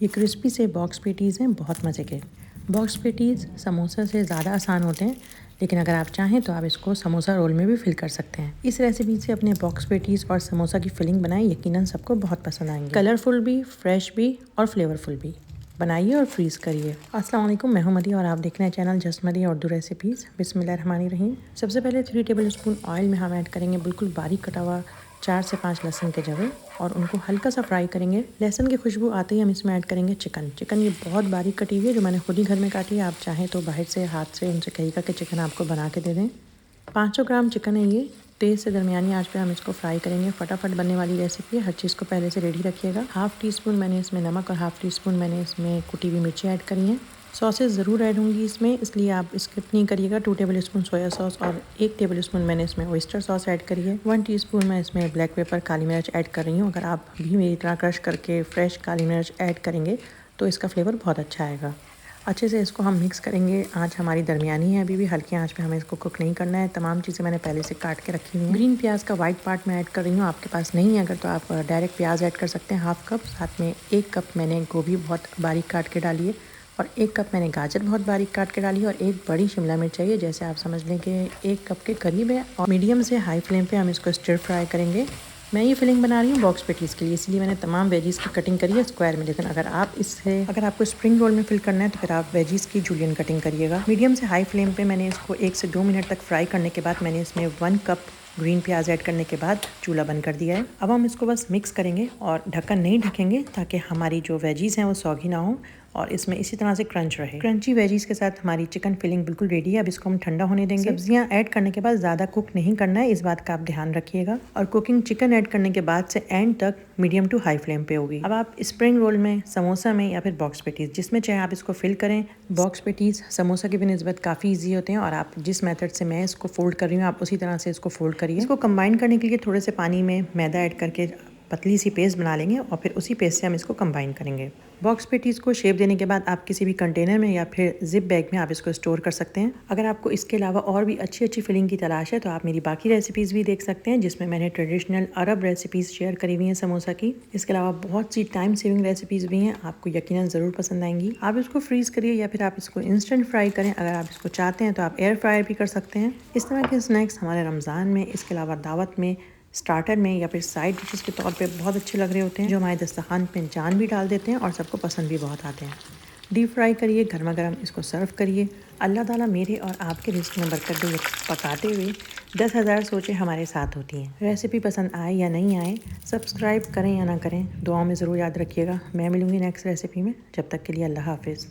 ये क्रिस्पी से box patties हैं, बहुत मज़े के। बॉक्स पेटीज़ समोसा से ज़्यादा आसान होते हैं, लेकिन अगर आप चाहें तो आप इसको समोसा रोल में भी फिल कर सकते हैं। इस रेसिपी से अपने बॉक्स पेटीज़ और समोसा की फिलिंग बनाएं, यकीनन सबको बहुत पसंद आएंगे। कलरफुल भी, फ्रेश भी और फ्लेवरफुल भी। बनाइए और फ्रीज़ करिए। अस्सलाम वालेकुम, मैं हूं मदी और आप देख रहे हैं चैनल जस्ट मदी उर्दू रेसिपीज़। बिस्मिल्लाहिर्रहमानिर्रहीम। सबसे पहले 3 टेबल स्पून ऑयल में हम ऐड करेंगे बिल्कुल बारीक कटा हुआ 4 से 5 लहसुन के जवे और उनको हल्का सा फ्राई करेंगे। लहसुन की खुशबू आते ही हम इसमें ऐड करेंगे चिकन। ये बहुत बारीक कटी हुई है, जो मैंने खुद ही घर में काटी है। आप चाहें तो बाहर से हाथ से उनसे कहिएगा कि चिकन आपको बना के दे दें। 500 ग्राम चिकन है ये। तेज़ से दरमियानी आंच पे हम इसको फ्राई करेंगे। फटाफट बनने वाली रेसिपी है, हर चीज़ को पहले से रेडी रखिएगा। हाफ़ टी स्पून मैंने इसमें नमक और हाफ़ टी स्पून मैंने इसमें कुटी हुई मिर्ची ऐड करी हैं। सॉसेस ज़रूर ऐड होंगी इसमें, इसलिए आप स्किप नहीं करिएगा। 2 टेबल स्पून सोया सॉस और 1 टेबल स्पून मैंने इसमें ऑयस्टर सॉस ऐड करी है। 1 टीस्पून मैं इसमें ब्लैक पेपर काली मिर्च ऐड कर रही हूँ। अगर आप भी मेरी तरह क्रश करके फ्रेश काली मिर्च ऐड करेंगे तो इसका फ्लेवर बहुत अच्छा आएगा। अच्छे से इसको हम मिक्स करेंगे। आंच हमारी दरमियानी है, अभी भी हल्की आंच पे हमें इसको कुक नहीं करना है। तमाम चीज़ें मैंने पहले से काट के रखी हुई हैं। ग्रीन प्याज का वाइट पार्ट मैं ऐड कर रही हूँ, आपके पास नहीं है अगर तो आप डायरेक्ट प्याज ऐड कर सकते हैं, हाफ़ कप। साथ में 1 कप मैंने गोभी बहुत बारीक काट के डाली है और 1 कप मैंने गाजर बहुत बारीक काट के डाली है और 1 बड़ी शिमला मिर्च चाहिए। जैसे आप समझ लें कि 1 कप के करीब है। और मीडियम से हाई फ्लेम पे हम इसको स्टिर फ्राई करेंगे। मैं ये फिलिंग बना रही हूँ बॉक्स पेटीज़ के लिए, इसलिए मैंने तमाम वेजीज़ की कटिंग करी है स्क्वायर में। लेकिन अगर आपको स्प्रिंग रोल में फिल करना है तो फिर आप वेजीज़ की जूलियन कटिंग करिएगा। मीडियम से हाई फ्लेम पे मैंने इसको 1 से 2 मिनट तक फ्राई करने के बाद मैंने इसमें 1 कप ग्रीन प्याज ऐड करने के बाद चूल्हा बंद कर दिया है। अब हम इसको बस मिक्स करेंगे और ढक्कन नहीं ढकेंगे ताकि हमारी जो वेजीज़ हैं वो सौगी ना हो और इसमें इसी तरह से क्रंच रहे। क्रंची वेजीज़ के साथ हमारी चिकन फिलिंग बिल्कुल रेडी है। अब इसको हम ठंडा होने देंगे। सब्जियां ऐड करने के बाद ज़्यादा कुक नहीं करना है, इस बात का आप ध्यान रखिएगा। और कुकिंग चिकन ऐड करने के बाद से एंड तक मीडियम टू हाई फ्लेम पे होगी। अब आप स्प्रिंग रोल में, समोसा में या फिर बॉक्स पेटीज़, जिसमें चाहे आप इसको फिल करें। बॉक्स पेटीज़ समोसा की भी निस्बत काफ़ी ईजी होते हैं और आप जिस मेथड से मैं इसको फोल्ड कर रही हूँ आप उसी तरह से इसको फोल्ड करिए। इसको कंबाइन करने के लिए थोड़े से पानी में मैदा ऐड करके पतली सी पेस्ट बना लेंगे और फिर उसी पेस्ट से हम इसको कंबाइन करेंगे। बॉक्स पेटीज़ को शेप देने के बाद आप किसी भी कंटेनर में या फिर जिप बैग में आप इसको स्टोर कर सकते हैं। अगर आपको इसके अलावा और भी अच्छी अच्छी फिलिंग की तलाश है तो आप मेरी बाकी रेसिपीज़ भी देख सकते हैं, जिसमें मैंने ट्रेडिशनल अरब रेसिपीज़ शेयर करी हुई हैं समोसा की। इसके अलावा बहुत सी टाइम सेविंग रेसिपीज़ भी हैं, आपको यकीनन ज़रूर पसंद आएंगी। आप इसको फ्रीज़ करिए या फिर आप इसको इंस्टेंट फ्राई करें। अगर आप इसको चाहते हैं तो आप एयर फ्रायर भी कर सकते हैं। इस तरह के स्नैक्स हमारे रमज़ान में, इसके अलावा दावत में, स्टार्टर में या फिर साइड डिशेस के तौर पे बहुत अच्छे लग रहे होते हैं, जो हमारे दस्तरखान पे जान भी डाल देते हैं और सबको पसंद भी बहुत आते हैं। डीप फ्राई करिए, गर्मा गर्म इसको सर्व करिए। अल्लाह ताला मेरे और आपके रिस्क में बरकत दे। पकाते हुए 10,000 सोचें हमारे साथ होती हैं। रेसिपी पसंद आए या नहीं आए, सब्सक्राइब करें या ना करें, दुआओं में ज़रूर याद रखिएगा। मैं मिलूँगी नेक्स्ट रेसिपी में। जब तक के लिए अल्लाह हाफिज़।